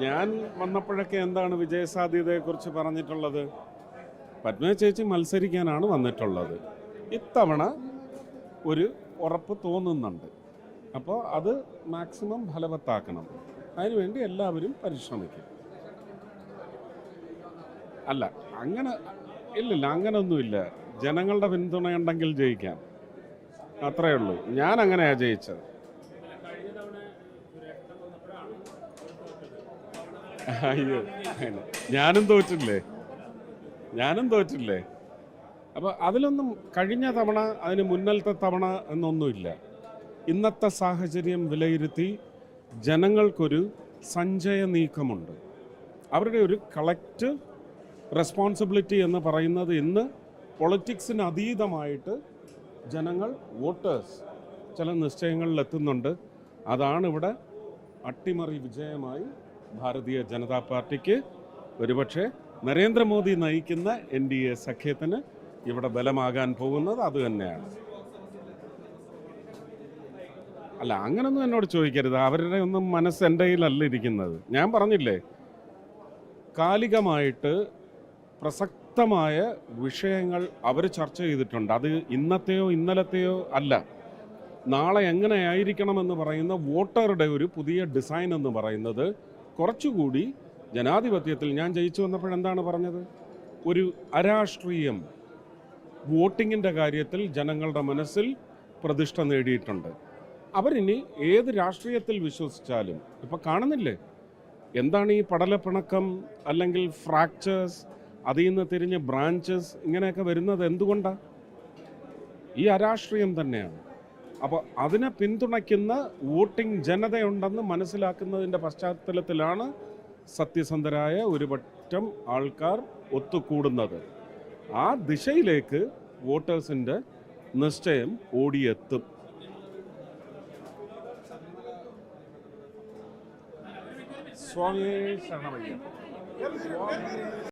ഞാൻ വന്നപ്പോഴൊക്കെ എന്താണ് വിജയസാധ്യതയെക്കുറിച്ച് പറഞ്ഞിട്ടുള്ളത്? പത്മ ചേച്ചി മത്സരിക്കാനാണ് വന്നിട്ടുള്ളത്. ഇത്തവണ ഒരു ഉറപ്പ് തോന്നുന്നുണ്ട്. അപ്പോൾ അത് മാക്സിമം ഫലവത്താക്കണം. അതിനുവേണ്ടി എല്ലാവരും പരിശ്രമിക്കും. അല്ല, അങ്ങനെ ഇല്ലില്ല, അങ്ങനൊന്നുമില്ല. ജനങ്ങളുടെ പിന്തുണയുണ്ടെങ്കിൽ ജയിക്കാം, അത്രയേ ഉള്ളൂ. ഞാൻ അങ്ങനെയാണ് ജയിച്ചത്. അയ്യോ, ഞാനും തോറ്റില്ലേ ഞാനും തോറ്റില്ലേ അപ്പോൾ അതിലൊന്നും കഴിഞ്ഞ തവണ അതിന് മുന്നലത്തെ തവണ എന്നൊന്നുമില്ല. ഇന്നത്തെ സാഹചര്യം വിലയിരുത്തി ജനങ്ങൾക്കൊരു സഞ്ചയ നീക്കമുണ്ട്. അവരുടെ ഒരു കളക്റ്റീവ് റെസ്പോൺസിബിലിറ്റി എന്ന് പറയുന്നത് ഇന്ന് പൊളിറ്റിക്സിന് അതീതമായിട്ട് ജനങ്ങൾ വോട്ടേഴ്സ് ചില നിശ്ചയങ്ങളിലെത്തുന്നുണ്ട്. അതാണിവിടെ അട്ടിമറി വിജയമായി ഭാരതീയ ജനതാ പാർട്ടിക്ക്, ഒരുപക്ഷെ നരേന്ദ്രമോദി നയിക്കുന്ന NDA സഖ്യത്തിന് ഇവിടെ ബലമാകാൻ പോകുന്നത് അതുതന്നെയാണ്. അല്ല, അങ്ങനൊന്നും എന്നോട് ചോദിക്കരുത്. അവരുടെ ഒന്നും മനസ്സ് എൻ്റെ കയ്യിലല്ല ഇരിക്കുന്നത്. ഞാൻ പറഞ്ഞില്ലേ, കാലികമായിട്ട് പ്രസക്തമായ വിഷയങ്ങൾ അവർ ചർച്ച ചെയ്തിട്ടുണ്ട്. അത് ഇന്നത്തെയോ ഇന്നലത്തെയോ അല്ല. നാളെ എങ്ങനെയായിരിക്കണമെന്ന് പറയുന്ന വോട്ടറുടെ ഒരു പുതിയ ഡിസൈൻ എന്ന് പറയുന്നത് കുറച്ചുകൂടി ജനാധിപത്യത്തിൽ, ഞാൻ ജയിച്ചു വന്നപ്പോഴെന്താണ് പറഞ്ഞത്? ഒരു അരാഷ്ട്രീയം വോട്ടിങ്ങിൻ്റെ കാര്യത്തിൽ ജനങ്ങളുടെ മനസ്സിൽ പ്രതിഷ്ഠ നേടിയിട്ടുണ്ട്. അവരിനി ഏത് രാഷ്ട്രീയത്തിൽ വിശ്വസിച്ചാലും, ഇപ്പം കാണുന്നില്ലേ എന്താണ് ഈ പടലപ്പിണക്കം അല്ലെങ്കിൽ ഫ്രാക്ചേഴ്സ്, അതിൽ നിന്ന് തിരിഞ്ഞ് ബ്രാഞ്ചസ് ഇങ്ങനെയൊക്കെ വരുന്നത് എന്തുകൊണ്ടാണ്? ഈ അരാഷ്ട്രീയം തന്നെയാണ്. അപ്പോൾ അതിനെ പിന്തുണയ്ക്കുന്ന വോട്ടിംഗ് ജനതയുണ്ടെന്ന് മനസ്സിലാക്കുന്നതിൻ്റെ പശ്ചാത്തലത്തിലാണ് സത്യസന്ധരായ ഒരു പറ്റം ആൾക്കാർ ഒത്തുകൂടുന്നത്. ആ ദിശയിലേക്ക് വോട്ടേഴ്സിൻ്റെ നിശ്ചയം ഓടിയെത്തും. സ്വാമിയേ ശരണമയ്യ.